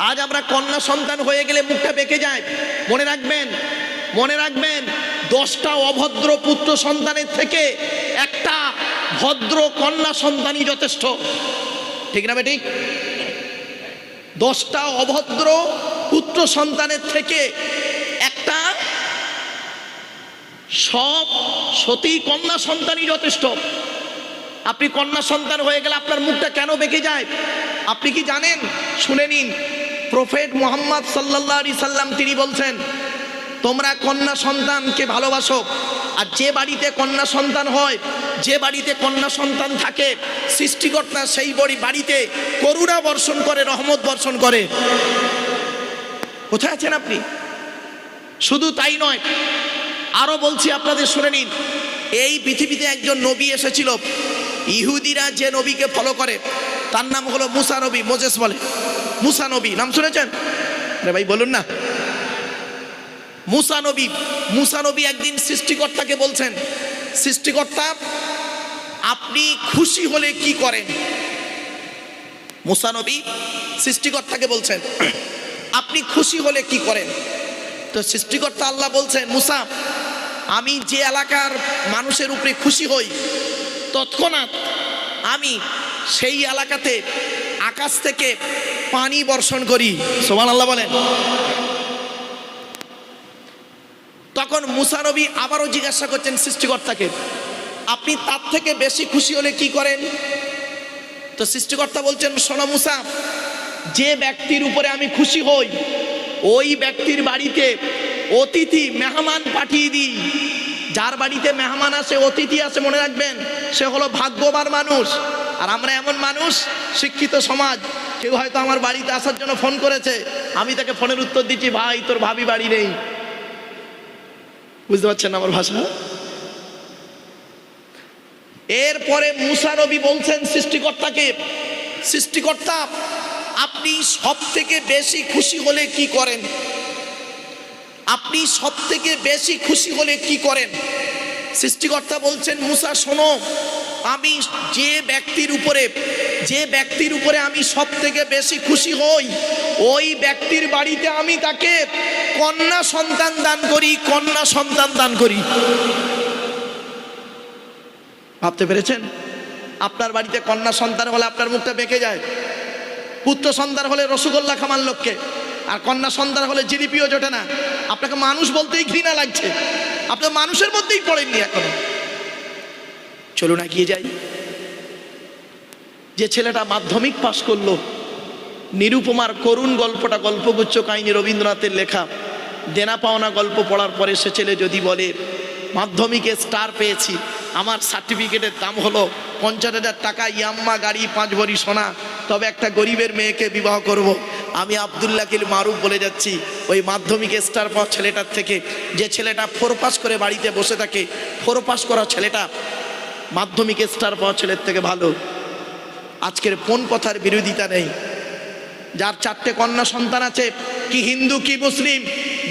আজ আমরা কন্যা সন্তান হয়ে গেলে মুখটা বেঁকে যায়। মনে রাখবেন, মনে রাখবেন, 10টা অভদ্র পুত্র সন্তানের থেকে একটা ভদ্র কন্যা সন্তানই যথেষ্ট। ঠিক না বেঠিক? 10টা অভদ্র পুত্র সন্তানের থেকে একটা সব সতী কন্যা সন্তানই যথেষ্ট। আপনি কন্যা সন্তান হয়ে গেলে আপনার মুখটা কেন বেঁকে যায় আপনি কি জানেন? শুনে নিন। প্রফেট মুহাম্মদ সাল্লাল্লাহু আলাইহি সাল্লাম তিনি বলছেন, তোমরা কন্যা সন্তানকে ভালোবাসো। আর যে বাড়িতে কন্যা সন্তান হয়, যে বাড়িতে কন্যা সন্তান থাকে, সৃষ্টিকর্তা সেই বাড়িতে করুণা বর্ষণ করে, রহমত বর্ষণ করে। কোথায় আছেন আপনি? শুধু তাই নয়, আরো বলছি আপনাদের, শুনে নিন। এই পৃথিবীতে একজন নবী এসেছিল। ইহুদিরা যে নবীকে ফলো করে তার নাম হলো মুসা নবী। মোজেস বলে, মুসা নবী নাম শুনেছেন? আরে ভাই বলুন না। মুসা নবী, মুসা নবী একদিন সৃষ্টিকর্তাকে বলছেন, সৃষ্টিকর্তা আপনি খুশি হলে কি করেন? মুসা নবী সৃষ্টিকর্তাকে বলছেন, আপনি খুশি হলে কি করেন? তো সৃষ্টিকর্তা আল্লাহ বলছেন, মুসা আমি যে এলাকার মানুষের উপরে খুশি হই, তৎক্ষণাৎ আমি সেই এলাকাতে আকাশ থেকে পানি বর্ষণ করি। সুবহানাল্লাহ বলেন। তখন মুসা নবী আবারও জিজ্ঞাসা করছেন সৃষ্টিকর্তাকে, আপনি তার থেকে বেশি খুশি হলে কি করেন? তো সৃষ্টিকর্তা বলছেন, শোনো মুসা, যে ব্যক্তির উপরে আমি খুশি হই ওই ব্যক্তির বাড়িতে অতিথি মেহমান পাঠিয়ে দিই। যার বাড়িতে মেহমান আসে, অতিথি আসে, মনে রাখবেন সে হলো ভাগ্যবান মানুষ। আর আমরা এমন মানুষ, শিক্ষিত সমাজ, কেউ হয়তো আমার বাড়িতে আসার জন্য ফোন করেছে, আমি তাকে ফোনের উত্তর দিচ্ছি, ভাই তোর ভাবি বাড়ি নেই। বুঝতে পারছেন আমার ভাষা? এরপরে মুসা নবী বলছেন সৃষ্টিকর্তাকে, সৃষ্টিকর্তা আপনি সব থেকে বেশি খুশি হলে কি করেন? আপনি সব থেকে বেশি খুশি হলে কি করেন? সৃষ্টিকর্তা বলছেন, মুসা শোনো, আমি যে ব্যক্তির উপরে আমি সব থেকে বেশি খুশি হই ওই ব্যক্তির বাড়িতে আমি তাকে কন্যা সন্তান দান করি, কন্যা সন্তান দান করি। ভাবতে পেরেছেন? আপনার বাড়িতে কন্যা সন্তান হলে আপনার মুখটা বেঁকে যায়। পুত্র সন্তান হলে রসগোল্লা খামান লোককে, আর কন্যা সন্তান হলে জিলিপিও জোটে না। আপনাকে মানুষ বলতেই ঘৃণা লাগছে, আপনি মানুষের মধ্যেই পড়েননি এখনো। চলুন এগিয়ে যাই। যে ছেলেটা মাধ্যমিক পাশ করলো, নিরুপমার করুণ গল্পটা, গল্পগুচ্ছ কাহিনী রবীন্দ্রনাথের লেখা, দেনা পাওনা গল্প পড়ার পরে সে ছেলে যদি বলে মাধ্যমিকে স্টার পেয়েছি, আমার সার্টিফিকেটের দাম হলো 50,000 টাকা, ইয়াম্মা গাড়ি, 5 ভরি সোনা, তবে একটা গরিবের মেয়েকে বিবাহ করব। আমি আব্দুল্লাহিল মারুফ বলে যাচ্ছি, ওই মাধ্যমিকে স্টার পাওয়া ছেলেটার থেকে, যে ছেলেটা 4 পাস করে বাড়িতে বসে থাকে, 4 পাস করা ছেলেটা মাধ্যমিকে স্টার পাওয়া ছেলের থেকে ভালো। আজকের কোন কথার বিরোধিতা নেই। যার 4টে কন্যা সন্তান আছে, কি হিন্দু কি মুসলিম,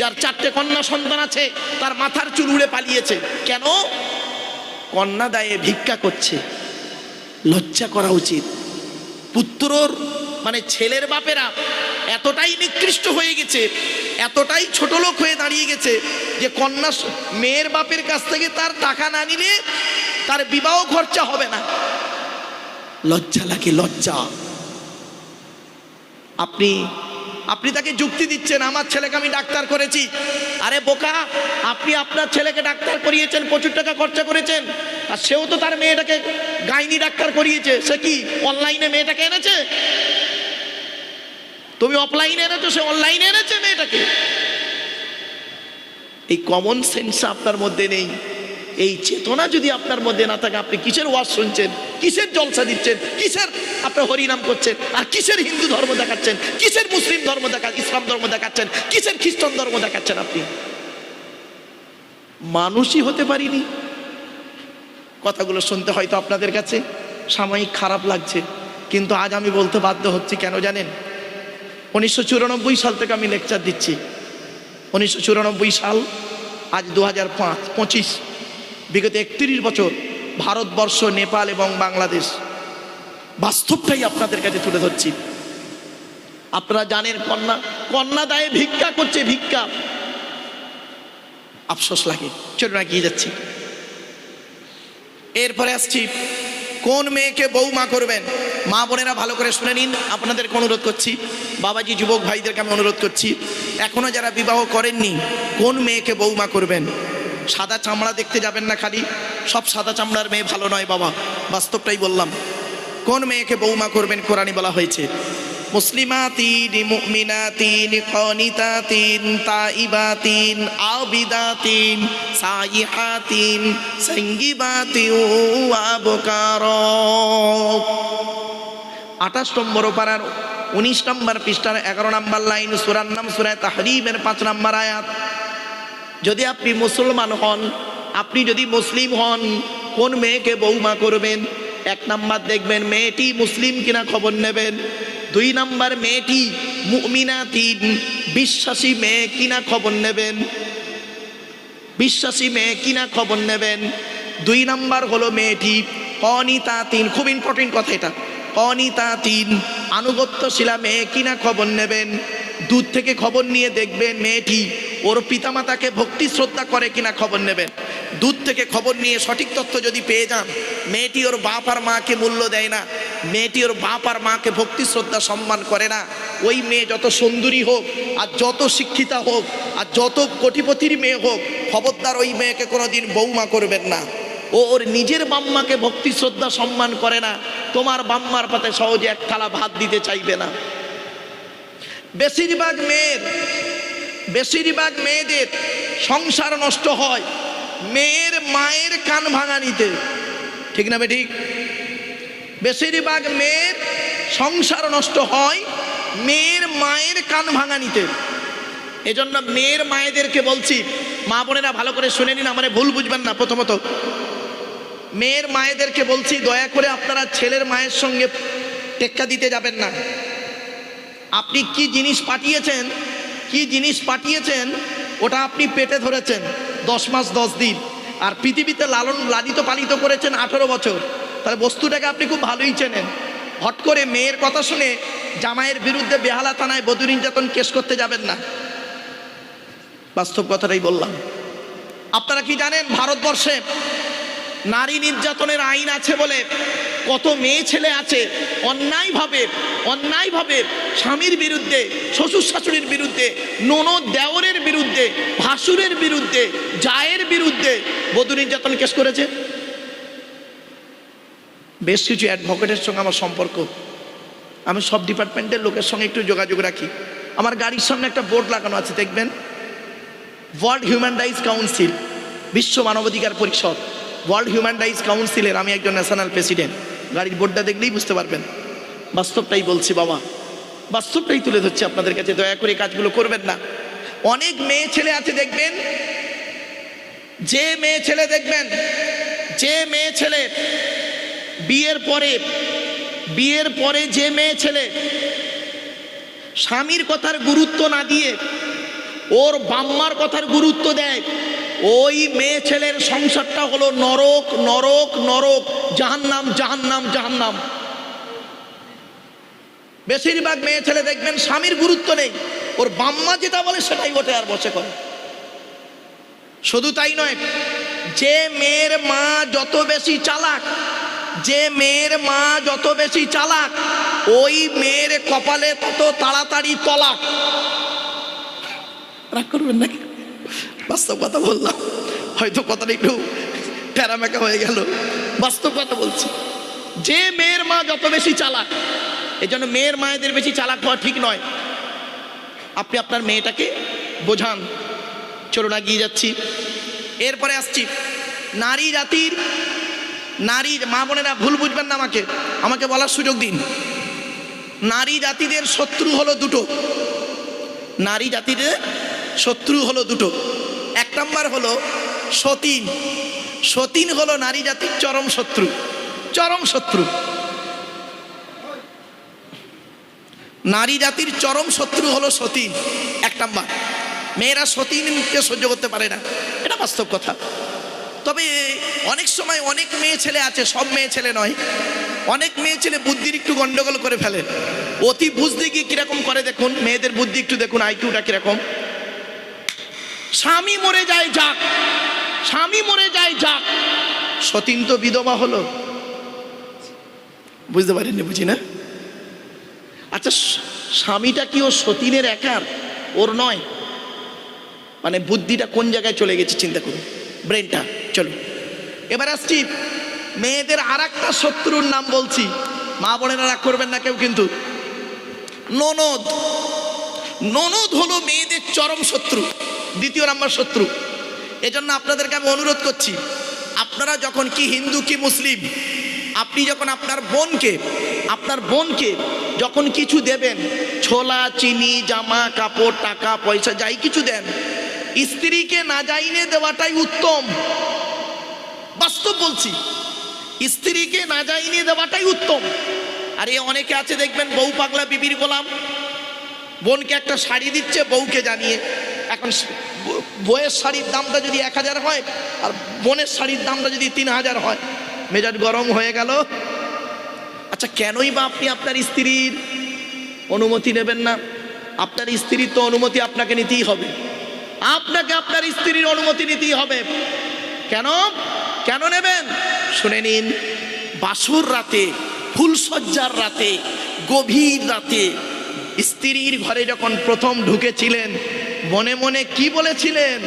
যার 4টে কন্যা সন্তান আছে তার মাথার চুল উড়ে পালিয়েছে। কেন? কন্যা দায়ে ভিক্ষা করছে। লজ্জা করা উচিত। পুত্রর মানে ছেলের বাপেরা এতটাই নিকৃষ্ট হয়ে গেছে, এতটাই ছোট লোক হয়ে দাঁড়িয়ে গেছে যে কন্যা মেয়ের বাপের কাছ থেকে তার টাকা না নিলে তার বিবাহ খরচা হবে না। লজ্জা লাগে, লজ্জা। আপনি তাকে যুক্তি দিচ্ছেন, আমার ছেলেকে আমি ডাক্তার করেছি। আরে বোকা, আপনি আপনার ছেলেকে ডাক্তার করিয়েছেন, প্রচুর টাকা খরচা করেছেন, আর সেও তো তার মেয়েটাকে গাইনি ডাক্তার করিয়েছে। সে কি অনলাইনে মেয়েটাকে এনেছে? তুমি অফলাইনে এনেছো, সে অনলাইনে এনেছে মেয়েটাকে। এই কমন সেন্স আপনার মধ্যে নেই। এই চেতনা যদি আপনার মধ্যে না থাকে, আপনি কিসের ওয়াজ শুনছেন, কিসের জলসা দিচ্ছেন, কিসের আপনার হরিনাম করছেন, আর কিসের হিন্দু ধর্ম দেখাচ্ছেন, কিসের মুসলিম ধর্ম ইসলাম ধর্ম দেখাচ্ছেন, কিসের খ্রিস্টান ধর্ম দেখাচ্ছেন? আপনি মানুষই হতে পারিনি। কথাগুলো শুনতে হয়তো আপনাদের কাছে সাময়িক খারাপ লাগছে, কিন্তু আজ আমি বলতে বাধ্য হচ্ছি। কেন জানেন? 1994 সাল থেকে আমি লেকচার দিচ্ছি। 1994 সাল, আজ 2025, বিগত 31 বছর ভারতবর্ষ, নেপাল এবং বাংলাদেশ, বাস্তবটাই আপনাদের কাছে তুলে ধরছি। আপনারা জানেন কন্যা কন্যা দায়ে ভিক্ষা করছে, ভিক্ষা, আফসোস লাগে। চলুন এগিয়ে যাচ্ছি। এরপরে আসছি কোন মেয়েকে বৌমা করবেন। মা বোনেরা ভালো করে শুনে নিন, আপনাদেরকে অনুরোধ করছি, বাবাজি যুবক ভাইদেরকে আমি অনুরোধ করছি, এখনো যারা বিবাহ করেননি কোন মেয়েকে বৌমা করবেন। সাদা চামড়া দেখতে যাবেন না, খালি সব সাদা চামড়ার মেয়ে ভালো নয় বাবা, বাস্তবটাই বললাম। কোন মেয়েকে বৌমা করবেন কোরআনে বলা হয়েছে, মুসলিমাতিন মুমিনাতিন কানিতাতিন তাইবাতিন আবিদাতিন সাইহাতিন সাঙ্গিবাতিন ওয়াবকার। 28 নম্বর পারার 19 নম্বর পৃষ্ঠার 11 নম্বর লাইন, সূরার নাম সূরা তাহরিমের 5 নম্বর আয়াত। যদি আপনি মুসলমান হন, আপনি যদি মুসলিম হন, কোন মেয়েকে বৌমা করবেন? 1 নাম্বার দেখবেন মেয়েটি মুসলিম কিনা খবর নেবেন। 2 নাম্বার মেয়েটি মুমিনাতিন বিশ্বাসী মেয়ে কিনা খবর নেবেন, বিশ্বাসী মেয়ে কিনা খবর নেবেন। 2 নাম্বার হলো মেয়েটি কানিতাতিন, খুব ইম্পর্টেন্ট কথা এটা, কানিতাতিন আনুগত্যশীলা মেয়ে কিনা খবর নেবেন। দূর থেকে খবর নিয়ে দেখবেন মেয়েটি ওর পিতামাতাকে ভক্তি শ্রদ্ধা করে কিনা খবর নেবেন। দূর থেকে খবর নিয়ে সঠিক তথ্য যদি পেয়ে যান মেয়েটি ওর বাপ আর মাকে মূল্য দেয় না, মেয়েটি ওর বাপ আর মাকে ভক্তি শ্রদ্ধা সম্মান করে না, ওই মেয়ে যত সুন্দরী হোক আর যত শিক্ষিতা হোক আর যত কোটিপতির মেয়ে হোক, খবরদার ওই মেয়েকে কোনোদিন বৌমা করবেন না। ও ওর নিজের বাম্মাকে ভক্তি শ্রদ্ধা সম্মান করে না, তোমার বাম্মার পাতে সহজে এক থালা ভাত দিতে চাইবে না। বেশিরভাগ মেয়েদের সংসার নষ্ট হয় মেয়ের মায়ের কান ভাঙানিতে, ঠিক না বেঠিক? বেশিরভাগ মেয়ের সংসার নষ্ট হয় মেয়ের মায়ের কান ভাঙানিতে। এজন্য মেয়ের মায়েদেরকে বলছি, মা বোনেরা ভালো করে শুনে নিন, আমারে ভুল বুঝবেন না। প্রথমত মেয়ের মায়েদেরকে বলছি, দয়া করে আপনারা ছেলের মায়ের সঙ্গে টেক্কা দিতে যাবেন না। আপনি কি জিনিস পাঠিয়েছেন ওটা আপনি পেটে ধরেছেন 10 মাস 10 দিন, আর পৃথিবীতে লালিত পালিত করেছেন 18 বছর, তাহলে বস্তুটাকে আপনি খুব ভালোই চেনেন। হট করে মেয়ের কথা শুনে জামাইয়ের বিরুদ্ধে বেহালা থানায় বধূ নির্যাতন কেস করতে যাবেন না, বাস্তব কথাটাই বললাম। আপনারা কি জানেন ভারতবর্ষে নারী নির্যাতনের আইন আছে বলে কত মেয়ে ছেলে আছে অন্যায়ভাবে স্বামীর বিরুদ্ধে, শ্বশুর শাশুড়ির বিরুদ্ধে, ননদ দেওরের বিরুদ্ধে, ভাসুরের বিরুদ্ধে, জায়ের বিরুদ্ধে বধূ নির্যাতন কেস করেছে। বেশ কিছু অ্যাডভোকেটের সঙ্গে আমার সম্পর্ক, আমি সব ডিপার্টমেন্টের লোকের সঙ্গে একটু যোগাযোগ রাখি। আমার গাড়ির সামনে একটা বোর্ড লাগানো আছে, দেখবেন ওয়ার্ল্ড হিউম্যান রাইটস কাউন্সিল, বিশ্ব মানবাধিকার পরিষদ, ওয়ার্ল্ড হিউম্যান রাইটস কাউন্সিলের আমি একজন ন্যাশনাল প্রেসিডেন্ট। গাড়ির বোর্ডটা দেখলেই বুঝতে পারবেন। বাস্তবটাই বলছি বাবা, বাস্তবটাই তুলে ধরছি আপনাদের কাছে, দয়া করে কাজগুলো করবেন না। অনেক মেয়ে ছেলে আছে দেখবেন, যে মেয়ে ছেলে বিয়ের পরে যে মেয়ে ছেলে স্বামীর কথার গুরুত্ব না দিয়ে ওর বাম্মার কথার গুরুত্ব দেয়, ওই মেয়ে ছেলের সংসারটা হলো নরক নরক নরক, জাহান্নাম জাহান্নাম জাহান্নাম। বেশিরভাগ মেয়ে ছেলে দেখবেন স্বামীর গুরুত্ব নেই, ওর বাম্মা যেটা বলে সেটাই ওঠে আর বসে করে। শুধু তাই নয়, যে মেয়ের মা যত বেশি চালাক ওই মেয়ের কপালে তত তাড়াতাড়ি তলাক। রাগ করবেন নাকি? বাস্তব কথা বললাম, হয়তো কথাটা একটু প্যারামেকা হয়ে গেল, বাস্তব কথা বলছি। যে মেয়ের মা যত বেশি চালাক, এজন্য মেয়ের মায়েদের বেশি চালাক হওয়া ঠিক নয়। আপনি আপনার মেয়েটাকে বোঝান। চলুন এগিয়ে যাচ্ছি। এরপরে আসছি নারীর মা বোনেরা ভুল বুঝবেন না, আমাকে বলার সুযোগ দিন। নারী জাতিদের শত্রু হলো দুটো, নারী জাতিদের শত্রু হলো দুটো। 1 নম্বর হলো সতীন। সতীন হলো নারী জাতির চরম শত্রু। নারী জাতির চরম শত্রু হলো সতীন, 1 নম্বর। মেয়েরা সতীনকে সহ্য করতে পারে না, এটা বাস্তব কথা। তবে অনেক সময় অনেক মেয়ে ছেলে আছে, সব মেয়ে ছেলে নয়, অনেক মেয়ে ছেলে বুদ্ধির একটু গন্ডগোল করে ফেলে, অতি বুঝতে গিয়ে কিরকম করে দেখুন, মেয়েদের বুদ্ধি একটু দেখুন, আইকিউটা কিরকম। স্বামী মরে যায় যাক, স্বামী মরে যায় যাক, সতীন তো বিধবা হলো। বুঝতে পারেননি? বুঝি না। আচ্ছা, স্বামীটা কি ও সতীনের একার? ওর নয়? মানে বুদ্ধিটা কোন জায়গায় চলে গেছে চিন্তা করুন, ব্রেনটা। চলো এবার আসছি মেয়েদের আর একটা শত্রুর নাম বলছি, মা বোনেরা রাগ করবেন না কেউ কিন্তু। ননদ। ননদ হলো মেয়েদের চরম শত্রু, দ্বিতীয় নাম্বার শত্রু। এজন্য আপনাদেরকে আমি অনুরোধ করছি, আপনারা যখন কি হিন্দু কি মুসলিম, আপনি যখন আপনার বোনকে যখন কিছু দেবেন, ছোলা চিনি জামা কাপড় টাকা পয়সা যাই কিছু দেন, স্ত্রীকে না যাইনে দেওয়াটাই উত্তম। বাস্তব বলছি, স্ত্রীকে না যাইনে দেওয়াটাই উত্তম। আরে অনেকে আছে দেখবেন, বউ পাগলা বিবির গোলাম, বোনকে একটা শাড়ি দিচ্ছে বউকে জানিয়ে। এখন বউয়ের শাড়ির দামটা যদি 1000 হয় আর বোনের শাড়ির দামটা যদি 3000 হয়, মেজাজ গরম হয়ে গেল। আচ্ছা, কেনই বা আপনি আপনার স্ত্রীর অনুমতি নেবেন না? আপনার স্ত্রীর তো অনুমতি আপনাকে নিতেই হবে, আপনাকে আপনার স্ত্রীর অনুমতি নিতেই হবে। কেন কেন নেবেন? শুনে নিন, বাসর রাতে, ফুলসজ্জার রাতে, গভীর রাতে স্ত্রীর ঘরে যখন প্রথম ঢুকেছিলেন, মনে মনে কি বলেছিলেন?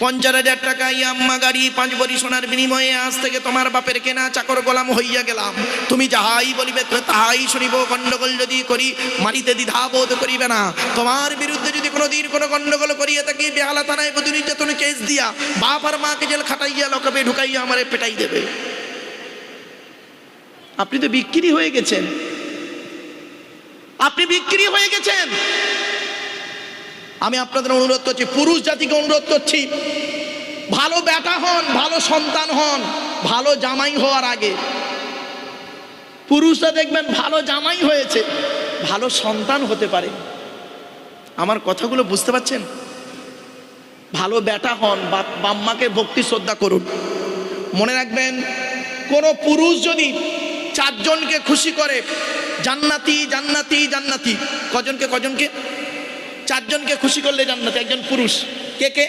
50,000 টাকা ইয়াম্মা গাড়ি 5 ভরি সোনার বিনিময়ে আজ থেকে তোমার বাপের কেনা চাকর গোলাম হইয়া গেলাম, তুমি যাহাই বলিবে তাহাই শুনিব, গন্ডগোল যদি করি মারিতে দ্বিধাবোধ করিবে না, তোমার বিরুদ্ধে যদি কোনোদিন কোনো গন্ডগোল করিয়া থাকি বেহালা থানায় বধূ নির্যাতন কেস দিয়া বাপ আর মাকে জেল খাটাইয়া লকবে ঢুকাইয়া আমারে পেটাই দেবে। আপনি তো বিক্রি হয়ে গেছেন, আপনি বিক্রি হয়ে গেছেন। আমি আপনাদের অনুরোধ করছি, পুরুষ জাতিকে অনুরোধ করছি, ভালো বেটা হন, ভালো সন্তান হন, ভালো জামাই হওয়ার আগে। পুরুষরা দেখবেন ভালো জামাই হয়েছে, ভালো সন্তান হতে পারে। আমার কথাগুলো বুঝতে পারছেন? ভালো বেটা হন, বাম্মাকে ভক্তি শ্রদ্ধা করুন। মনে রাখবেন, কোনো পুরুষ যদি 4 জনকে খুশি করে, জান্নাতি জান্নাতি জান্নাতি। কজনকে? 4 জনকে খুশি করলে জান্নাতি। একজন পুরুষ। কে কে?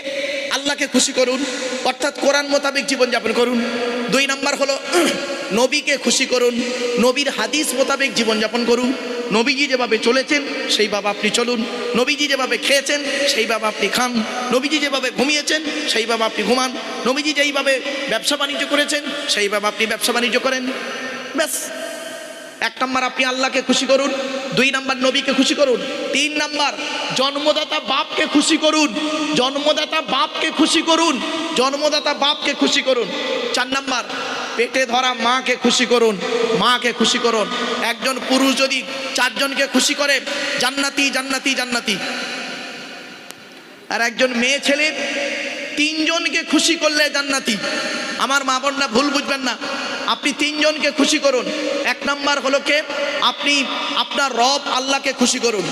আল্লাহকে খুশি করুন, অর্থাৎ কোরআন মোতাবেক জীবনযাপন করুন। 2 নাম্বার হলো নবীকে খুশি করুন, নবীর হাদিস মোতাবেক জীবনযাপন করুন। নবীজি যেভাবে চলেছেন সেইভাবে আপনি চলুন, নবীজি যেভাবে খেয়েছেন সেইভাবে আপনি খান, নবীজি যেভাবে ঘুমিয়েছেন সেইভাবে আপনি ঘুমান, নবীজি যেইভাবে ব্যবসা বাণিজ্য করেছেন সেইভাবে আপনি ব্যবসা বাণিজ্য করেন। ব্যাস। 1 নাম্বার আপনি আল্লাহকে খুশি করুন, 2 নাম্বার নবীকে খুশি করুন, 3 নাম্বার জন্মদাতা বাপকে খুশি করুন, জন্মদাতা বাপকে খুশি করুন, জন্মদাতা বাপকে খুশি করুন। 4 নাম্বার পেটে ধরা মাকে খুশি করুন, মাকে খুশি করুন। একজন পুরুষ যদি 4 জনকে খুশি করে, জান্নাতি জান্নাতি জান্নাতি। আর একজন মেয়ে ছেলে 3 জনকে খুশি করলে জান্নাতি। আমার মা বোনরা ভুল বুঝবেন না, আপনি 3 জনকে খুশি করুন। 1 নাম্বার হলো কে? আপনি আপনার রব আল্লাহকে খুশি করুন।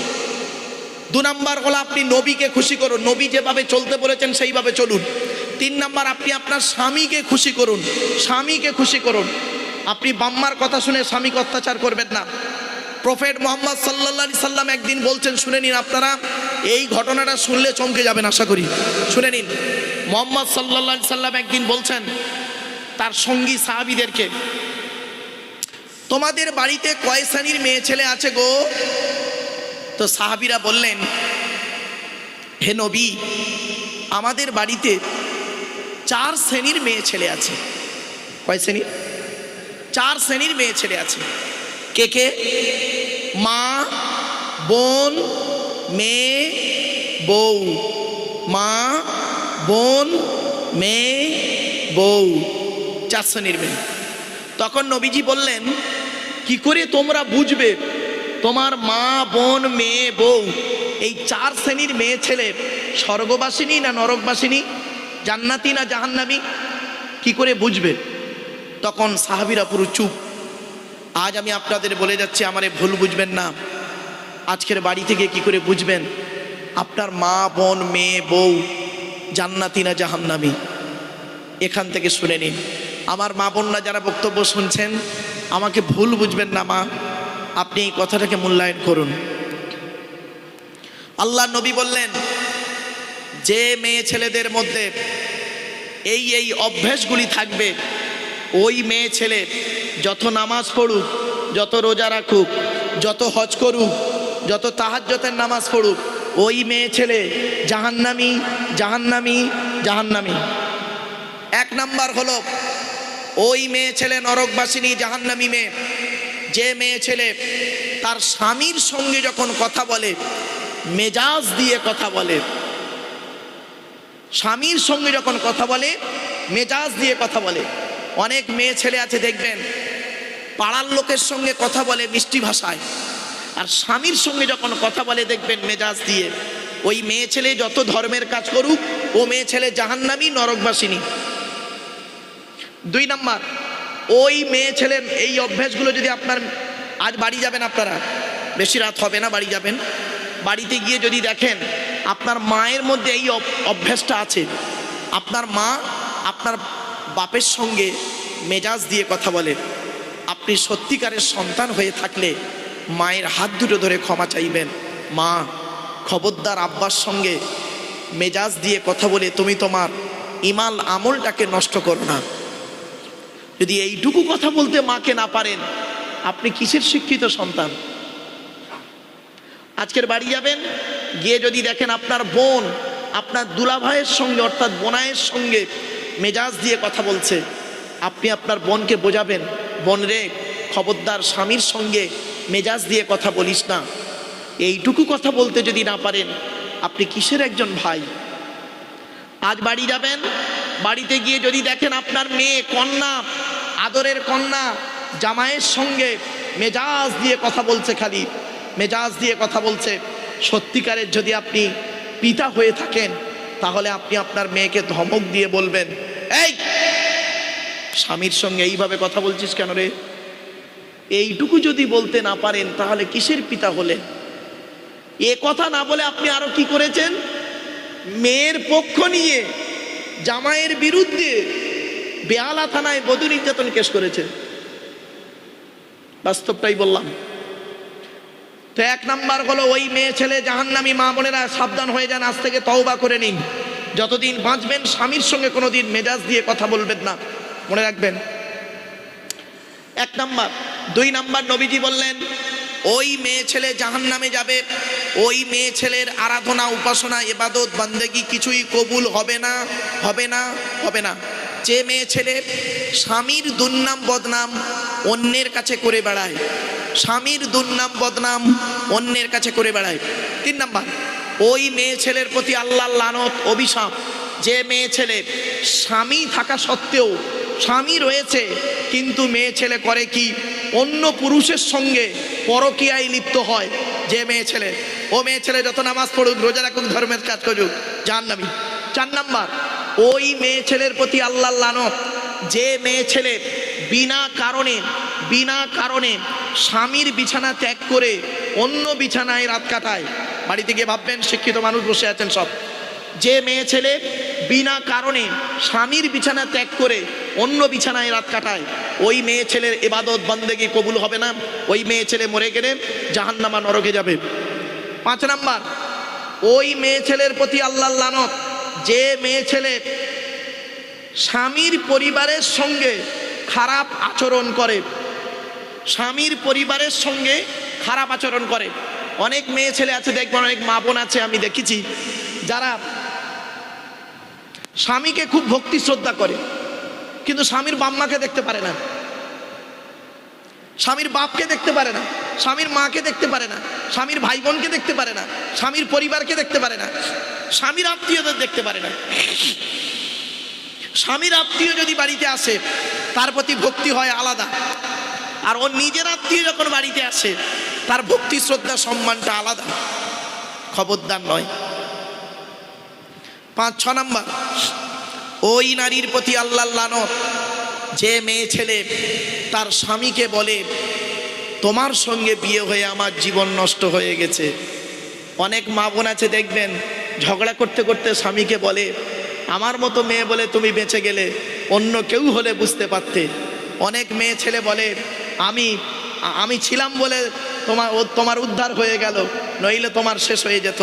2 নাম্বার হলো আপনি নবীকে খুশি করুন, নবী যেভাবে চলতে বলেছেন সেইভাবে চলুন। 3 নাম্বার আপনি আপনার স্বামীকে খুশি করুন, স্বামীকে খুশি করুন। আপনি বাম্মার কথা শুনে স্বামীকে অত্যাচার করবেন না। প্রফেট মুহাম্মদ সাল্লাল্লাহু আলাইহি সাল্লাম একদিন বলছেন, শুনে নিন আপনারা, এই ঘটনাটা শুনলে চমকে যাবেন আশা করি। শুনে নিন, মুহাম্মদ সাল্লাল্লাহু আলাইহি সাল্লাম একদিন বলছেন তার সঙ্গী সাহাবীদেরকে, তোমাদের বাড়িতে কয় শ্রেণীর মেয়ে ছেলে আছে গো? তো সাহাবীরা বললেন, হে নবী, আমাদের বাড়িতে 4 শ্রেণীর মেয়ে ছেলে আছে। কয় শ্রেণী? 4 শ্রেণীর মেয়ে ছেলে আছে। কে কে? মা, বোন, মেয়ে, বউ। মা, বোন, মেয়ে, বউ, 4 শ্রেণীর মেয়ে। তখন নবীজি বললেন, কি করে তোমরা বুঝবে তোমার মা, বোন, মেয়ে, বউ এই 4 শ্রেণীর মেয়ে ছেলে স্বর্গবাসিনী না নরকবাসিনী, জান্নাতি না জাহান্নামী, কি করে বুঝবে? তখন সাহাবীরা পুরো চুপ। আজ আমি আপনাদের বলে যাচ্ছি, আমারে ভুল বুঝবেন না, আজকের বাড়ি থেকে কি করে বুঝবেন আপনার মা, বোন, মেয়ে, বউ জান্নাতি না জাহান্নামী? এখান থেকে শুনে নিন। আমার মা বোনরা যারা বক্তব্য শুনছেন, আমাকে ভুল বুঝবেন না মা, আপনি এই কথাটাকে মূল্যায়ন করুন। আল্লাহ নবী বললেন, যে মেয়ে ছেলেদের মধ্যে এই এই অভ্যাসগুলি থাকবে, ওই মেয়ে ছেলে যত নামাজ পড়ুক, যত রোজা রাখুক, যত হজ করুক, যত তাহাজ্জুদের নামাজ পড়ুক, ওই মেয়ে ছেলে জাহান্নামী, জাহান্নামী, জাহান্নামী। এক নাম্বার হলো ওই মেয়ে ছেলে নরকবাসিনী, জাহান্নামী মেয়ে, যে মেয়ে ছেলে তার স্বামীর সঙ্গে যখন কথা বলে মেজাজ দিয়ে কথা বলে, স্বামীর সঙ্গে যখন কথা বলে মেজাজ দিয়ে কথা বলে। অনেক মেয়ে ছেলে আছে দেখবেন পাড়ার লোকের সঙ্গে কথা বলে মিষ্টি ভাষায়, আর স্বামীর সঙ্গে যখন কথা বলে দেখবেন মেজাজ দিয়ে। ওই মেয়ে ছেলে যত ধর্মের কাজ করুক, ও মেয়ে ছেলে জাহান্নামী, নরকবাসিনী। 2 নাম্বার, ওই মেয়ে ছেলের এই অভ্যাসগুলো যদি আপনার, আজ বাড়ি যাবেন আপনারা, বেশি রাত হবে না, বাড়ি যাবেন, বাড়িতে গিয়ে যদি দেখেন আপনার মায়ের মধ্যে এই অভ্যাসটা আছে, আপনার মা আপনার বাপের সঙ্গে মেজাজ দিয়ে কথা বলে, আপনি সত্যিকারের সন্তান হয়ে থাকলে মায়ের হাত দুটো ধরে ক্ষমা চাইবেন, মা খবরদার আব্বার সঙ্গে মেজাজ দিয়ে কথা বলে তুমি তোমার ইমান আমলটাকে নষ্ট করো না। যদি এইটুকু কথা বলতে মাকে না পারেন, আপনি কিসের শিক্ষিত সন্তান? আজকের বাড়ি যাবেন, গিয়ে যদি দেখেন আপনার বোন আপনার দুলাভাইয়ের সঙ্গে অর্থাৎ বোনাইয়ের সঙ্গে মেজাজ দিয়ে কথা বলছে, আপনি আপনার বোনকে বোঝাবেন, বোন রে খবরদার স্বামীর সঙ্গে মেজাজ দিয়ে কথা বলিস না। এইটুকু কথা বলতে যদি না পারেন, আপনি কিসের একজন ভাই? আজ বাড়ি যাবেন, বাড়িতে গিয়ে যদি দেখেন আপনার মেয়ে, কন্যা, আদরের কন্যা জামাইয়ের সঙ্গে মেজাজ দিয়ে কথা বলছে, খালি মেজাজ দিয়ে কথা বলছে, সত্যিকারের যদি আপনি পিতা হয়ে থাকেন, তাহলে আপনি আপনার মেয়েকে ধমক দিয়ে বলবেন, এই স্বামীর সঙ্গে এইভাবে কথা বলছিস কেন রে? এইটুকু যদি বলতে না পারেন, তাহলে কিসের পিতা হলেন? এ কথা না বলে আপনি আরো কি করেছেন? মেয়ের পক্ষ নিয়ে জামাইয়ের বিরুদ্ধে বেহালা থানায় বধূ নির্যাতন কেস করেছেন। বাস্তবটাই বললাম। তো 1 নাম্বার হলো ওই মেয়ে ছেলে জাহান্নামী। মা বোনেরা সাবধান হয়ে যান, আজ থেকে তওবা করে নিন। যতদিন বাঁচবেন স্বামীর সঙ্গে কোনোদিন মেজাজ দিয়ে কথা বলবেন না, মনে রাখবেন। 1 নাম্বার। 2 নাম্বার, নবীজি বললেন ওই মেয়ে ছেলে জাহান্নামে যাবে, ওই মেয়ে ছেলের আরাধনা, উপাসনা, ইবাদত, বান্দেগি কিছুই কবুল হবে না, হবে না, হবে না। যে মেয়ে ছেলে স্বামীর দুর্নাম বদনাম অন্যের কাছে করে বেড়ায়, স্বামীর দুর্নাম বদনাম অন্যের কাছে করে বেড়ায়। 3 নাম্বার, ওই মেয়ে ছেলের প্রতি আল্লাহর লানত, অভিশাপ। যে মেয়ে ছেলে স্বামী থাকা সত্ত্বেও, স্বামী রয়েছে কিন্তু মেয়ে ছেলে করে কি, অন্য পুরুষের সঙ্গে পরকীয়ায় লিপ্ত হয়। যে মেয়ে ছেলে, ও মেয়ে ছেলে যত নামাজ পড়ুক, রোজা রাখুক, ধর্মের কাজ করুক, জাহান্নামী। 4 নাম্বার, ওই মেয়ে ছেলের প্রতি আল্লাহর লানত। যে মেয়ে ছেলে বিনা কারণে স্বামীর বিছানা ত্যাগ করে অন্য বিছানায় রাত কাটায়। বাড়িতে গিয়ে ভাববেন, শিক্ষিত মানুষ বসে আছেন সব। যে মেয়ে ছেলে বিনা কারণে স্বামীর বিছানা ত্যাগ করে অন্য বিছানায় রাত কাটায়, ওই মেয়ে ছেলের ইবাদত বান্দেগি কবুল হবে না। ওই মেয়ে ছেলে মরে গেলে জাহান্নামা, নরকে যাবে। 5 নাম্বার, ওই মেয়ে ছেলের প্রতি আল্লাহর লানত। যে মেয়ে ছেলে স্বামীর পরিবারের সঙ্গে খারাপ আচরণ করে, স্বামীর পরিবারের সঙ্গে খারাপ আচরণ করে। অনেক মেয়ে ছেলে আছে দেখবেন, অনেক মা বোন আছে আমি দেখেছি, যারা স্বামীকে খুব ভক্তি শ্রদ্ধা করে, কিন্তু স্বামীর বাম্মাকে দেখতে পারে না, স্বামীর বাপকে দেখতে পারে না, স্বামীর মাকে দেখতে পারে না, স্বামীর ভাই বোনকে দেখতে পারে না, স্বামীর পরিবারকে দেখতে পারে না, স্বামীর আত্মীয়দের দেখতে পারে না। স্বামীর আত্মীয় যদি বাড়িতে আসে, তার প্রতি ভক্তি হয় আলাদা, আর ওর নিজের আত্মীয় যখন বাড়িতে আসে, তার ভক্তি শ্রদ্ধা সম্মানটা আলাদা। খবরদার নয়। 5-6 নাম্বার, ওই নারীর প্রতি আল্লাহর লানত। যে মেয়ে ছেলে তার স্বামীকে বলে, তোমার সঙ্গে বিয়ে হয়ে আমার জীবন নষ্ট হয়ে গেছে। অনেক মা বোন আছে দেখবেন, ঝগড়া করতে করতে স্বামীকে বলে, আমার মতো মেয়ে বলে তুমি বেঁচে গেলে, অন্য কেউ হলে বুঝতে পারতে। অনেক মেয়ে ছেলে বলে, আমি ছিলাম বলে তোমার উদ্ধার হয়ে গেল, নইলে তোমার শেষ হয়ে যেত।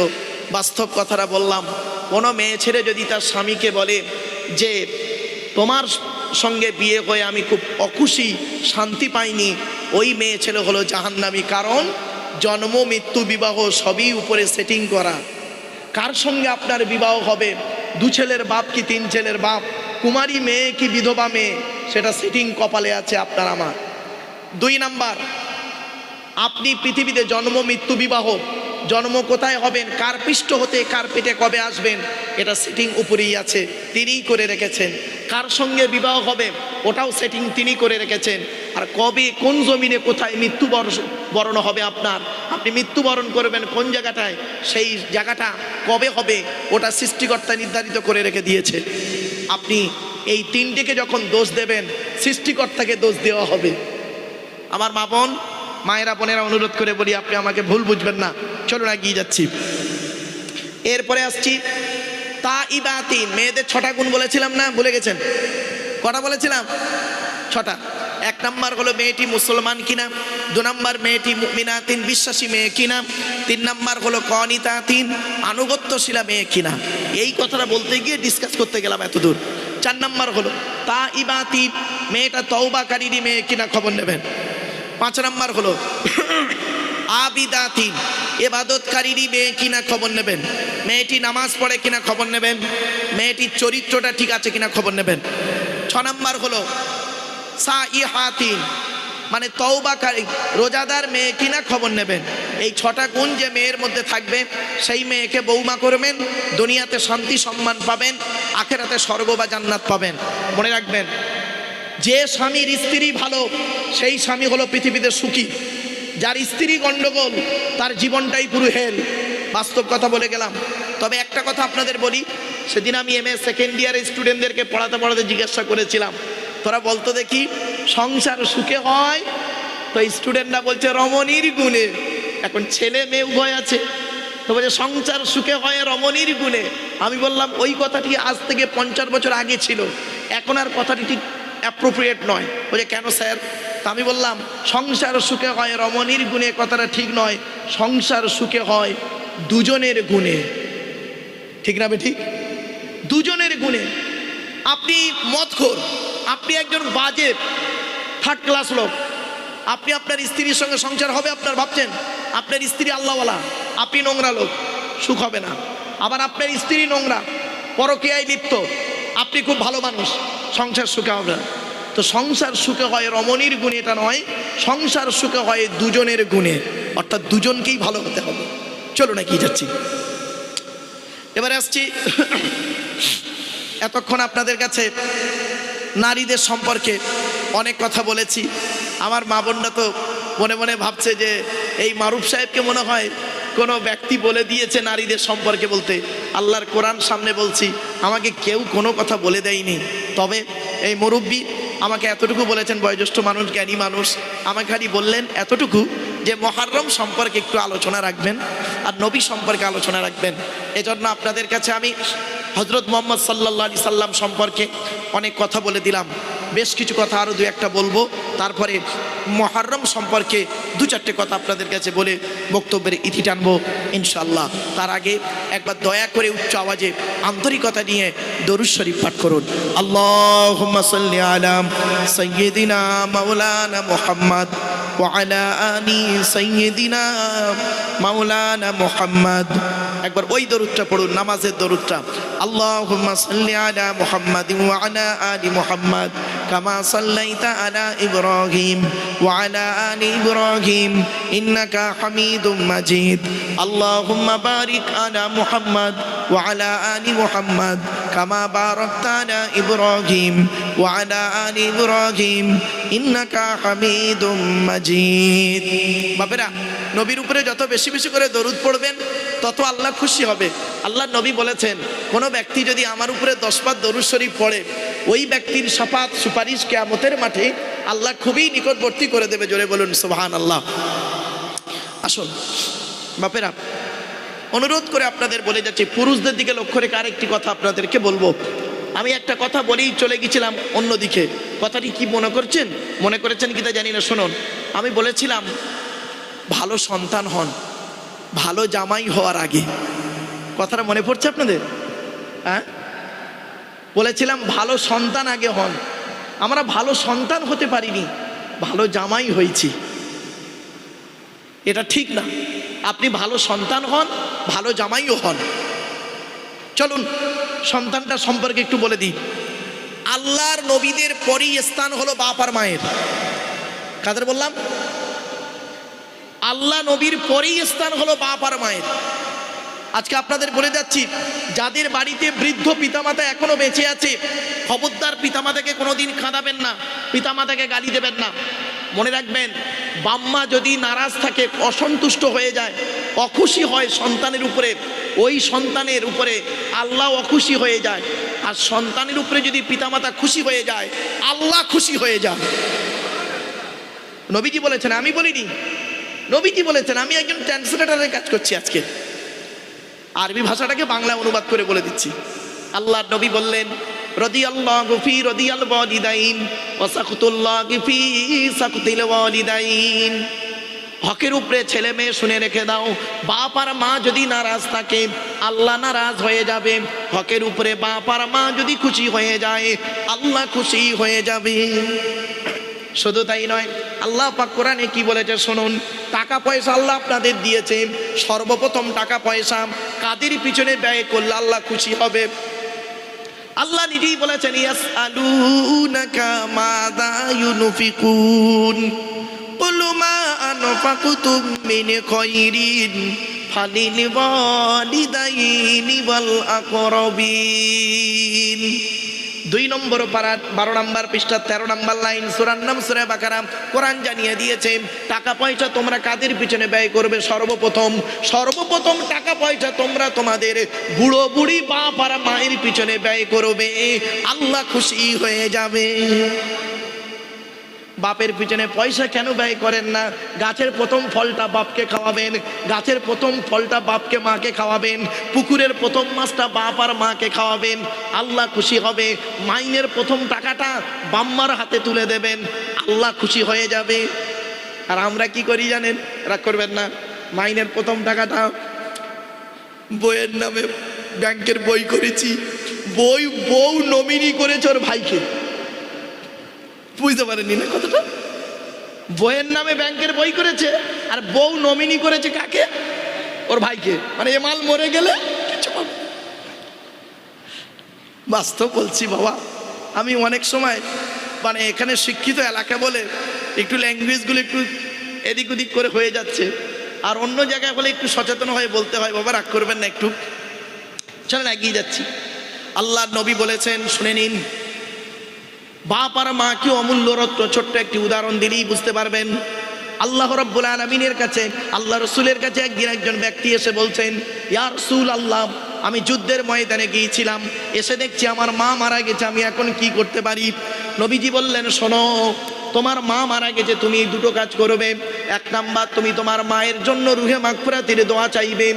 বাস্তব কথাটা বললাম। কোনো মেয়ে ছেলে যদি তার স্বামীকে বলে যে তোমার সঙ্গে বিয়ে হয়ে আমি খুব অখুশি, শান্তি পাইনি, ওই মেয়ে ছেলে হলো জাহান্নামী। কারণ জন্ম, মৃত্যু, বিবাহ সবই উপরে সেটিং করা। কার সঙ্গে আপনার বিবাহ হবে, 2 ছেলের বাপ কি 3 ছেলের বাপ, কুমারী মেয়ে কি বিধবা মেয়ে, সেটা সেটিং কপালে আছে আপনার আমার। 2 নাম্বার, আপনি পৃথিবীতে জন্ম, মৃত্যু, বিবাহ, জন্ম কোথায় হবেন, কার পৃষ্ঠ হতে কার পেটে কবে আসবেন, এটা সেটিং উপরেই আছে, তিনিই করে রেখেছেন। কার সঙ্গে বিবাহ হবে ওটাও সেটিং তিনি করে রেখেছেন। আর কবে কোন জমিনে কোথায় মৃত্যুবরণ হবে আপনার, আপনি মৃত্যুবরণ করবেন কোন জায়গাটায়, সেই জায়গাটা কবে হবে ওটা সৃষ্টিকর্তা নির্ধারিত করে রেখে দিয়েছে। আপনি এই 3টেকে যখন দোষ দেবেন, সৃষ্টিকর্তাকে দোষ দেওয়া হবে। আমার মা বোন, মায়েরা, বোনেরা, অনুরোধ করে বলি আপনি আমাকে ভুল বুঝবেন না, চলুন এগিয়ে যাচ্ছি। এরপরে আসছি তাইবাতিন, মেয়েদের 6টা গুণ বলেছিলাম না, ভুলে গেছেন? কটা বলেছিলাম? 6টা। 1 নাম্বার হলো মেয়েটি মুসলমান কিনা, 2 নাম্বার মেয়েটি মুমিনাতিন, বিশ্বাসী মেয়ে কিনা, 3 নাম্বার হলো কনিতাতিন, আনুগত্যশীলা মেয়ে কিনা। এই কথাটা বলতে গিয়ে ডিসকাস করতে গেলাম এত দূর। 4 নাম্বার হলো তাইবাতিন, মেয়েটা তওবাকারী মেয়ে কিনা খবর নেবেন। 5 নাম্বার হলো আবিদাতিন, ইবাদতকারী মেয়ে কিনা খবর নেবেন। মেয়েটি নামাজ পড়ে কিনা খবর নেবেন। মেয়েটির চরিত্রটা ঠিক আছে কিনা খবর নেবেন। 6 নাম্বার হলো সাইহাতিন, মানে তওবাকারী, রোজাদার মেয়ে কিনা খবর নেবেন। এই 6টা গুণ যে মেয়ের মধ্যে থাকবে, সেই মেয়েকে বৌমা করবেন, দুনিয়াতে শান্তি সম্মান পাবেন, আখেরাতে স্বর্গ বা জান্নাত পাবেন। মনে রাখবেন, যে স্বামীর স্ত্রী ভালো সেই স্বামী হলো পৃথিবীতে সুখী। যার স্ত্রী গন্ডগোল তার জীবনটাই পুরো হেল। বাস্তব কথা বলে গেলাম। তবে একটা কথা আপনাদের বলি, সেদিন আমি MA সেকেন্ড ইয়ারের স্টুডেন্টদেরকে পড়াতে জিজ্ঞাসা করেছিলাম, তোরা বলতো দেখি সংসার সুখে হয়? তো স্টুডেন্টরা বলছে রমণীর গুণে। এখন ছেলে মেয়ে উভয় আছে, তো বলছে সংসার সুখে হয় রমণীর গুণে। আমি বললাম ওই কথাটি আজ থেকে 50 বছর আগে ছিল, এখন আর কথাটি ঠিক অ্যাপ্রোপ্রিয়েট নয়। বলছে কেন স্যার? তা আমি বললাম সংসার সুখে হয় রমণীর গুণে কথাটা ঠিক নয়, সংসার সুখে হয় দুজনের গুণে। ঠিক না ঠিক? দুজনের গুণে। আপনি মদখোর, আপনি একজন বাজে 3rd ক্লাস লোক, আপনি আপনার স্ত্রীর সঙ্গে সংসার হবে আপনার ভাবছেন? আপনার স্ত্রী আল্লাহওয়ালা, আপনি নোংরা লোক, সুখ হবে না। আবার আপনার স্ত্রী নোংরা, পরকীয়ায় লিপ্ত, আপনি খুব ভালো মানুষ, সংসার সুখে হবে না। তো সংসার সুখে হয় রমণীর গুণে এটা নয়, সংসার সুখে হয় দুজনের গুণে, অর্থাৎ দুজনকেই ভালো হতে হবে। চলো না কি যাচ্ছি, এবারে আসছি। এতক্ষণ আপনাদের কাছে নারীদের সম্পর্কে অনেক কথা বলেছি। আমার মা বোনরা তো মনে মনে ভাবছে যে এই মারুফ সাহেবকে মনে হয় কোনো ব্যক্তি বলে দিয়েছে নারীদের সম্পর্কে বলতে। আল্লাহর কোরআন সামনে বলছি, আমাকে কেউ কোনো কথা বলে দেয়নি। তবে এই মুরব্বী আমাকে এতটুকু বলেছেন, বয়োজ্যেষ্ঠ মানুষ, জ্ঞানী মানুষ, আমাকে খালি বললেন এতটুকু যে মুহররম সম্পর্কে একটু আলোচনা রাখবেন আর নবী সম্পর্কে আলোচনা রাখবেন। এজন্য আপনাদের কাছে আমি হযরত মুহাম্মদ সাল্লাল্লাহু আলাইহি সাল্লাম সম্পর্কে অনেক কথা বলে দিলাম। বেশ কিছু কথা আরও 2-1টা বলবো, তারপরে মুহররম সম্পর্কে 2-4টে কথা আপনাদের কাছে বলে বক্তব্যের ইতি টানবো ইনশাআল্লাহ। তার আগে একবার দয়া করে উচ্চ আওয়াজে আন্তরিকতা নিয়ে দরুদ শরীফ পাঠ করুন। আল্লাহুম্মা সাল্লি আলা সাইয়্যিদিনা মাওলানা মুহাম্মদ ওয়া আলা আলি সাইয়্যিদিনা মাওলানা মুহাম্মদ। একবার ওই দরুদটা পড়ুন, নামাজের দরুদটা। আল্লাহুম্মা সাল্লি আলা মুহাম্মাদিন ওয়া আলা আলি মুহাম্মদ কামা সাল্লাইতা আলা ইব্রাহিম ওয়া আলা আলি ইব্রাহিম ইন্নাকা হামিদুম মাজিদ। আল্লাহুম্মা বারিক আলা মুহাম্মদ ওয়া আলা আলি মুহাম্মদ কামা বারাকতা আলা ইব্রাহিম ওয়া আলা আলি ইব্রাহিম ইন্নাকা হামিদুম মাজিদ। বাপেরা, নবীর উপরে যত বেশি বেশি করে দরুদ পড়বেন তত আল্লাহ খুশি হবে। আল্লাহ নবী বলেছেন, কোনো ব্যক্তি যদি আমার উপরে 10 বার দরুদ শরীফ পড়ে, ওই ব্যক্তির শাফাত সুপারিশ কিয়ামতের মাঠে আল্লাহ খুবই নিকটবর্তী করে দেবে। জোরে বলুন সুবহানাল্লাহ। আসুন বাপেরা, অনুরোধ করে আপনাদের বলে যাচ্ছি, পুরুষদের দিকে লক্ষ্য রেখে আরেকটি কথা আপনাদেরকে বলবো। আমি একটা কথা বলেই চলে গেছিলাম অন্যদিকে। কথাটি কি মনে করছেন? মনে করেছেন কি তা জানি না। শুনুন, আমি বলেছিলাম ভালো সন্তান হন ভালো জামাই হওয়ার আগে। কথাটা মনে পড়ছে আপনাদের? হ্যাঁ, বলেছিলাম ভালো সন্তান আগে হন। আমরা ভালো সন্তান হতে পারিনি, ভালো জামাই হয়েছি। এটা ঠিক না। আপনি ভালো সন্তান হন, ভালো জামাইও হন। চলুন সন্তানটা সম্পর্কে একটু বলে দিই। আল্লাহর নবীদের পরই স্থান হলো বাপ আর মায়ের। কাদের বললাম? আল্লাহ নবীর পরেই স্থান হলো বাপ আর মায়ের। আজকে আপনাদের বলে যাচ্ছি, যাদের বাড়িতে বৃদ্ধ পিতামাতা এখনো বেঁচে আছে, খবরদার পিতামাতাকে কোনোদিন কাঁদাবেন না, পিতামাতাকে গালি দেবেন না। মনে রাখবেন, বাম্মা যদি নারাজ থাকে, অসন্তুষ্ট হয়ে যায়, অখুশি হয় সন্তানের উপরে, ওই সন্তানের উপরে আল্লাহ অখুশি হয়ে যায়। আর সন্তানের উপরে যদি পিতামাতা খুশি হয়ে যায়, আল্লাহ খুশি হয়ে যায়। নবীজি বলেছেন, আমি বলিনি, নবীজি বলেছেন। আমি একজন ট্রান্সলেটরের কাজ করছি আজকে, আরবি ভাষাটাকে বাংলা অনুবাদ করে বলে দিচ্ছি। আল্লাহর নবী বললেন, রাদিয়াল্লাহু ফি রাদিয়াল ওয়ালিদাইন ওয়া সাকতুল্লাহি ফি সাকতিল ওয়ালিদাইন। হকের উপরে ছেলে মেয়ে শুনে রেখে দাও, বাপ আর মা যদি নারাজ থাকে, আল্লাহ নারাজ হয়ে যাবে। হকের উপরে বাপ আর মা যদি খুশি হয়ে যায়, আল্লাহ খুশি হয়ে যাবে। শুধু তাই নয়, আল্লাহ পাক কোরআনে কি বলেছে শুনুন। টাকা পয়সা আল্লাহ আপনাদের দিয়েছে, সর্বপ্রথম টাকা পয়সা কাদের পিছনে ব্যয় করলে আল্লাহ খুশি হবে? আল্লাহ নিজেই বলেছেন, ইয়াসআলুনাকা মাযা ইউনফিকুন কুল মা আনফাকতুম মিন খায়রিন ফালিল ওয়ালিদাইনি ওয়াল আকরাবিন। 2 নম্বর পারা 12 নম্বর পৃষ্ঠা 13 নম্বর লাইন, সূরার নাম সূরা বাকারা। কোরআন জানিয়ে দিয়েছে টাকা পয়সা তোমরা কাদের পিছনে ব্যয় করবে? সর্বপ্রথম টাকা পয়সা তোমরা তোমাদের বুড়ো বুড়ি বাপ আর মায়ের পিছনে ব্যয় করবে, আল্লাহ খুশি হয়ে যাবে। বাপের পিছনে পয়সা কেন ব্যয় করেন না? গাছের প্রথম ফলটা বাপকে খাওয়াবেন, গাছের প্রথম ফলটা বাপকে মাকে খাওয়াবেন, পুকুরের প্রথম মাছটা বাপ আর মাকে খাওয়াবেন, আল্লাহ খুশি হবে। মাইনের প্রথম টাকাটা বাম্মার হাতে তুলে দেবেন, আল্লাহ খুশি হয়ে যাবে। আর আমরা কি করি জানেন? রাগ করবেন না, মাইনের প্রথম টাকাটা বইয়ের নামে ব্যাংকের বই করেছি, বউ নমিনি করেছে ওর ভাইকে। বুঝতে পারেননি না কথাটা? বইয়ের নামে ব্যাংকের বই করেছে আর বউ নমিনি করেছে কাকে? ওর ভাইকে। মানে এ মাল মরে গেলে কিছু পাবে। বাস্তব বলছি বাবা, আমি অনেক সময় মানে এখানে শিক্ষিত এলাকা বলে একটু ল্যাঙ্গুয়েজগুলো একটু এদিক ওদিক করে হয়ে যাচ্ছে, আর অন্য জায়গায় বলে একটু সচেতন হয়ে বলতে হয়। বাবা রাগ করবেন না, একটু চলেন এগিয়ে যাচ্ছি। আল্লাহ নবী বলেছেন, শুনে নিন। বাপ আর মা কি অমূল্য রত্ন, ছোট্ট একটি উদাহরণ দিলেই বুঝতে পারবেন। আল্লাহ রাব্বুল আলামিনের কাছে, আল্লাহ রসুলের কাছে একদিন একজন ব্যক্তি এসে বলছেন, ইয়া রাসূল আল্লাহ, আমি যুদ্ধের ময়দানে গিয়েছিলাম, এসে দেখছি আমার মা মারা গেছে, আমি এখন কি করতে পারি? নবীজি বললেন, শোনো, তোমার মা মারা গেছে, তুমি 2টো কাজ করবে। 1 নাম্বার, তুমি তোমার মায়ের জন্য রুহে মাগফিরাতের দোয়া চাইবে,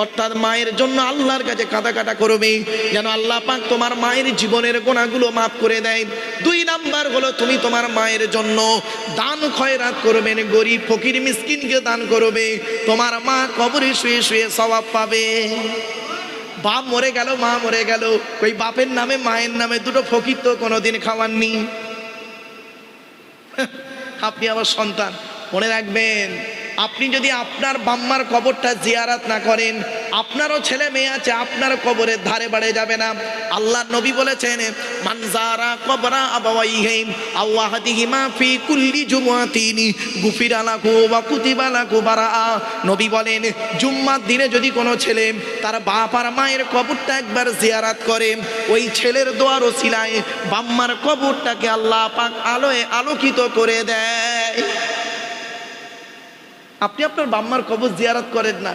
অর্থাৎ মায়ের জন্য আল্লাহর কাছে কাঁদা করবে যেন আল্লাহ পাক তোমার মায়ের জীবনের গুনাহগুলো মাফ করে দেয়। 2 নাম্বার হলো তুমি তোমার মায়ের জন্য দান খয়রাত করবেন, গরিব ফকির মিসকিনকে দান করবে, তোমার মা কবরে শুয়ে শুয়ে সওয়াব পাবে। বাপ মরে গেল, মা মরে গেল, ওই বাপের নামে মায়ের নামে 2টো ফকির তো কোনোদিন খাওয়াননি। আপনি আবার সন্তান, মনে রাখবেন, আপনি যদি আপনার বাম্মার কবরটা জিয়ারত না করেন, আপনারও ছেলে মেয়ে আছে, আপনার কবরের ধারে বাড়ে যাবে না। আল্লাহ নবী বলেছেন, মান যারা কবরা আবাওয়াইহি আও আহাদিহিমা ফি কুল্লি জুমআতিন গুফিরা লাহু ওয়া কুতিবা লাহু বারাআ। নবী বলেন, জুম্মার দিনে যদি কোনো ছেলে তার বাপ আর মায়ের কবরটা একবার জিয়ারত করে, ওই ছেলের দোয়ার ওসিলায় বাম্মার কবরটাকে আল্লাহ পাক আলোয় আলোকিত করে দেয়। আপনি আপনার বাম্মার কবর জিয়ারত করেন না,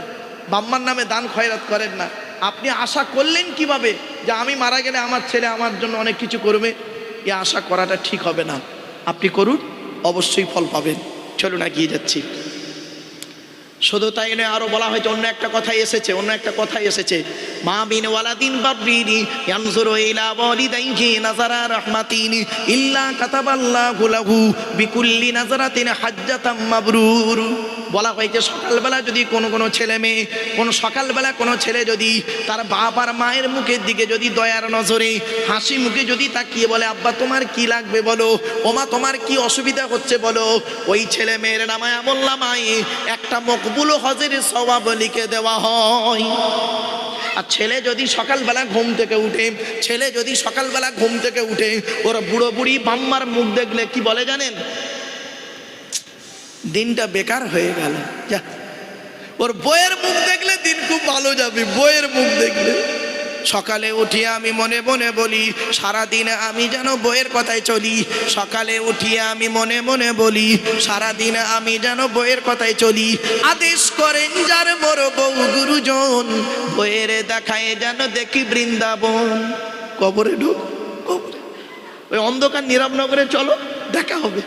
বাম্মার নামে দান খয়রাত করেন না, আপনি আশা করলেন কিভাবে যে আমি মারা গেলে আমার ছেলে আমার জন্য অনেক কিছু করবে? এই আশা করাটা ঠিক হবে না। আপনি করুন, অবশ্যই ফল পাবেন। চলুন এগিয়ে যাচ্ছি। শুধু তাই নয়, আরো বলা হয়েছে, অন্য একটা কথাই এসেছে, মা বিন ওয়ালাদিন বাবরিনি ইয়ানজুরু ইলা ওয়ালিদাইহি নাযারা রাহমাতিন ইল্লা কাতাবাল্লাহু লাহু বিকুল্লি নাযারাতিন হাজ্জাতাম মাবরুর। বলা হয়েছে সকালবেলা যদি কোনো ছেলে যদি তার বাপ আর মায়ের মুখের দিকে যদি দয়ার নজরে হাসি মুখে যদি তাকিয়ে বলে, আব্বা তোমার কি লাগবে বলো, ওমা তোমার কি অসুবিধা হচ্ছে বলো, ওই ছেলে মেয়ের নামে আমলনামায় একটা মকবুল হজের সওয়াব লিখে দেওয়া হয়। আর ছেলে যদি সকালবেলা ঘুম থেকে উঠে ওর বুড়ো বুড়ি বাম্মার মুখ দেখলে কি বলে জানেন? দিনটা বেকার হয়ে গেল। যা, ওর বইয়ের মুখ দেখলে দিন খুব ভালো যাবে। বইয়ের মুখ দেখলে সকালে উঠিয়ে আমি মনে মনে বলি, সারাদিন আমি যেন বইয়ের কথায় চলি। সকালে উঠিয়ে আমি মনে মনে বলি, সারাদিন আমি যেন বইয়ের কথায় চলি। আদেশ করেন যার মোর বউ গুরুজন, বইয়ের দেখায় যেন দেখি বৃন্দাবন। কবরে ঢুক, কবরে ওই অন্ধকার নীরবনগরে চলো, দেখা হবে।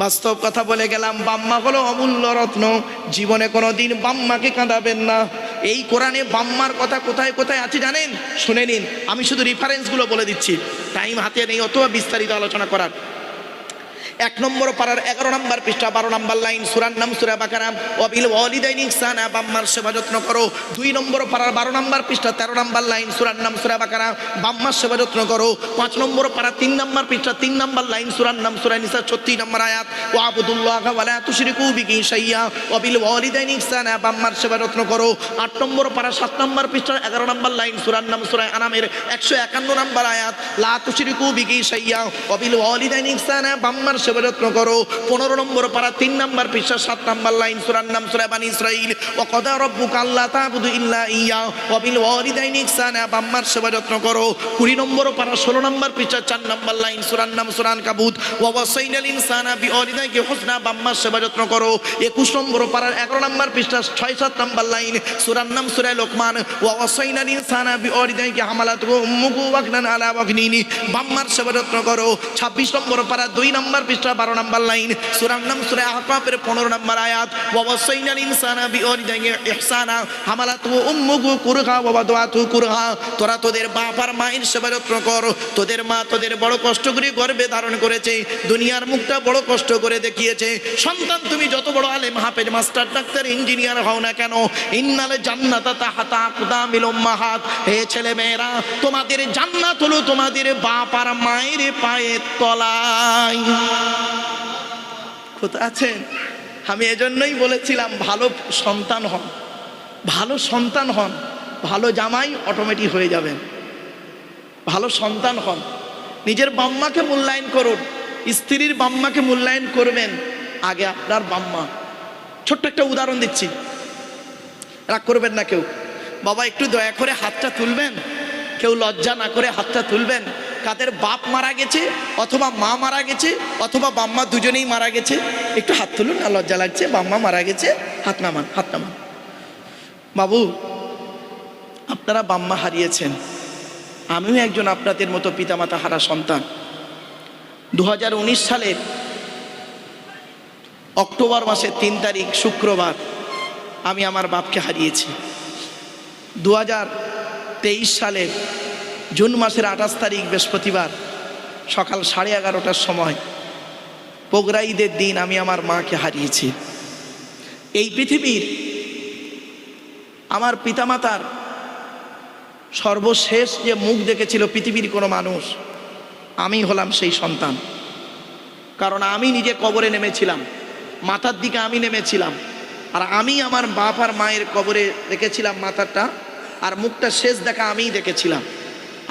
বাস্তব কথা বলে গেলাম, বাম্মা হলো অমূল্য রত্ন। জীবনে কোনো দিন বাম্মাকে কাঁদাবেন না। এই কোরআনে বাম্মার কথা কোথায় কোথায় আছে জানেন? শুনে নিন, আমি শুধু রেফারেন্সগুলো বলে দিচ্ছি, টাইম হাতে নেই অথবা বিস্তারিত আলোচনা করার। 1 নম্বর পারার 11 নম্বর পৃষ্ঠা 12 নম্বর লাইন, সূরার নাম সূরা বাকারা, ওয়াবিল ওয়ালিদাইনি ইহসানা, বাম্মার সেবা যত্ন করো। 2 নম্বর পারার 12 নম্বর পৃষ্ঠা 13 নম্বর লাইন, সূরার নাম সূরা বাকারা, বাম্মার সেবা যত্ন করো। 5 নম্বর পারা 3 নম্বর পৃষ্ঠা 3 নম্বর লাইন, সূরার নাম সূরা নিসা 36 নম্বর আয়াত, ওয়াবুদুল্লাহা ওয়া লা তুশরিকু বিহি শাইয়্যা ওয়াবিল ওয়ালিদাইনি ইহসানা, বাম্মার সেবা যত্ন করো। 8 নম্বর পারা 7 নম্বর পৃষ্ঠা 11 নম্বর লাইন, সূরার নাম সূরা আনামের 151 নম্বর আয়াত, লা তুশরিকু বিহি শাইয়্যা ওয়াবিল ওয়ালিদাইনি ইহসানা, বাম্মার সেবা যত্ন করো। 15 নম্বর পারা 3 নম্বর পৃষ্ঠা 7 নম্বর লাইন, সূরার নাম সূরা বানী ইসরাঈল, ওয়া ক্বাদা রাব্বুকা আল্লা তা'বুদু ইল্লা ইয়্যা ওয়া বিল ওয়ালিদাইনি ইহসানা, বাম্মার সেবা যত্ন করো। 20 নম্বর পারা 16 নম্বর পৃষ্ঠা 4 নম্বর লাইন, সূরার নাম সূরা আনকাবুত, ওয়া ওয়াসাইনাল ইনসানা বিওয়ালিদাইহি হুসনা, বাম্মার সেবা যত্ন করো। 21 নম্বর পারার 11 নম্বর পৃষ্ঠা 6-7 নম্বর লাইন, সূরার নাম সূরা লোকমান, ওয়া ওয়াসাইনাল ইনসানা বিওয়ালিদাইহি হামালাতহু উম্মুহু ওয়াহনান আলা ওয়াহনিনি, বাম্মার সেবা যত্ন করো। 26 নম্বর পারা 2 নম্বর পৃষ্ঠা 12 নম্বর লাইন, সূরার নাম সূরা আহকাফের 15 নম্বর আয়াত, ওয়া ওয়াসাইনাল ইনসানা বিওয়ালিদাইহি ইহসানা হামালাতহু উম্মুহু কুরহা ওয়া ওয়াদাতুহু কুরহা। তোরা তোদের বাপ আর মায়ের সেবা যত্ন কর। তোদের মা তোদের বড় কষ্ট করে গর্ভে ধারণ করেছে, দুনিয়ার মুখটা বড় কষ্ট করে দেখিয়েছে। সন্তান তুমি যত বড় আলেম, হাফেজ, মাস্টার, ডাক্তার, ইঞ্জিনিয়ার হও না কেন, ইন্নাল জান্নাতা তাহতা আকদামিল উম্মাহাত, হে ছেলে মেয়েরা, তোমাদের জান্নাত হলো তোমাদের বাপ আর মায়ের পায়ের তলায়। কোথায় আছেন? আমি এজন্যই বলেছিলাম, ভালো সন্তান হন, ভালো জামাই অটোমেটিক হয়ে যাবেন। ভালো সন্তান হন, নিজের বাম্মাকে মূল্যায়ন করুন, স্ত্রীর বাম্মাকে মূল্যায়ন করবেন আগে আপনার বাম্মা। ছোট্ট একটা উদাহরণ দিচ্ছি, রাগ করবেন না কেউ। বাবা একটু দয়া করে হাতটা তুলবেন, কেউ লজ্জা না করে হাতটা তুলবেন। কাদের বাপ মারা গেছে অথবা মা মারা গেছে অথবা বাম্মা দুজনেই মারা গেছে, একটু হাত তুলুন না, লজ্জা লাগছে। বাম্মা মারা গেছে, হাত নামান। বাবু, আপনারা বাম্মা হারিয়েছেন, আমিও একজন আপনাদের মতো পিতামাতা হারা সন্তান। 2019 সালের অক্টোবর মাসের 3 তারিখ শুক্রবার আমি আমার বাপকে হারিয়েছি। 2023 সালের জুন মাসের 28 তারিখ বৃহস্পতিবার সকাল 11:30টার সময় বগুড়া ঈদের দিন আমি আমার মাকে হারিয়েছি। এই পৃথিবীর আমার পিতামাতার সর্বশেষ যে মুখ দেখেছিল পৃথিবীর কোনো মানুষ, আমি হলাম সেই সন্তান। কারণ আমি নিজে কবরে নেমেছিলাম, মাথার দিকে আমি নেমেছিলাম, আর আমি আমার বাপ আর মায়ের কবরে রেখেছিলাম মাথাটা, আর মুখটা শেষ দেখা আমিই দেখেছিলাম।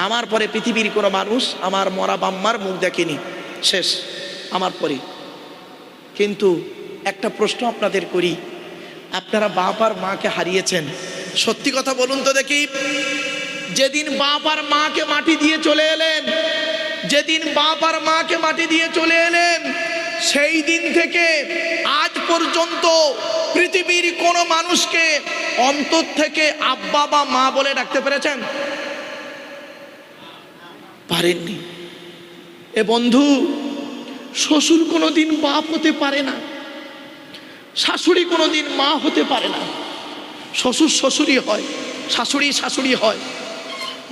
আমার পরে পৃথিবীর কোনো মানুষ আমার মরা বাম্মার মুখ দেখেনি, শেষ আমার পরে। কিন্তু একটা প্রশ্ন আপনাদের করি, আপনারা বাপ আর মাকে হারিয়েছেন, সত্যি কথা বলুন তো দেখি, যেদিন বাপ আর মাকে মাটি দিয়ে চলে এলেন, সেই দিন থেকে আজ পর্যন্ত পৃথিবীর কোনো মানুষকে অন্তর থেকে আব্বা বা মা বলে ডাকতে পেরেছেন? পারেননি। এ বন্ধু, শ্বশুর কোনোদিন বাপ হতে পারে না, শাশুড়ি কোনোদিন মা হতে পারে না, শ্বশুর শ্বশুরই হয়, শাশুড়ি শাশুড়ি হয়,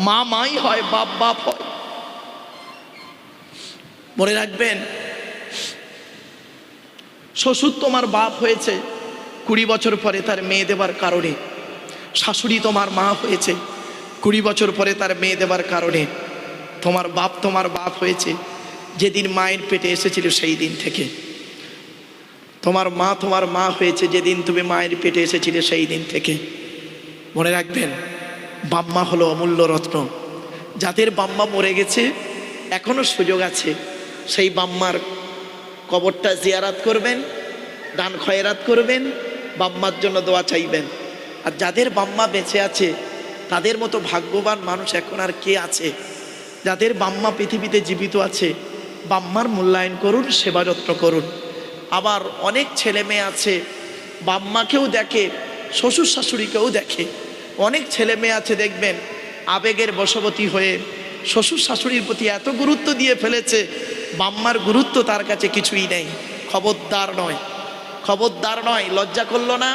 মা মাই হয়, বাপ বাপ হয়। মনে রাখবেন, শ্বশুর তোমার বাপ হয়েছে 20 বছর পরে তার মেয়ে দেবার কারণে, শাশুড়ি তোমার মা হয়েছে 20 বছর পরে তার মেয়ে দেবার কারণে, তোমার বাপ হয়েছে যেদিন মায়ের পেটে এসেছিল সেই দিন থেকে, তোমার মা হয়েছে যেদিন তুমি মায়ের পেটে এসেছিলে সেই দিন থেকে। মনে রাখবেন, বাম্মা হলো অমূল্য রত্ন। যাদের বাম্মা মরে গেছে এখনো সুযোগ আছে, সেই বাম্মার কবরটা জিয়ারাত করবেন, দান খয়রাত করবেন, বাম্মার জন্য দোয়া চাইবেন। আর যাদের বাম্মা বেঁচে আছে তাদের মতো ভাগ্যবান মানুষ এখন আর কে আছে? যাদের বাম্মা পৃথিবীতে জীবিত আছে, বাম্মার মূল্যায়ন করুন, সেবা যত্ন করুন। আবার অনেক ছেলে মেয়ে আছে বাম্মাকেও দেখে, শ্বশুর শাশুড়িকেও দেখে। অনেক ছেলে মেয়ে আছে দেখবেন আবেগের বশবর্তী হয়ে শ্বশুর শাশুড়ির প্রতি এত গুরুত্ব দিয়ে ফেলেছে, বাম্মার গুরুত্ব তার কাছে কিছুই নেই। খবরদার নয়, খবরদার নয়। লজ্জা করলো না?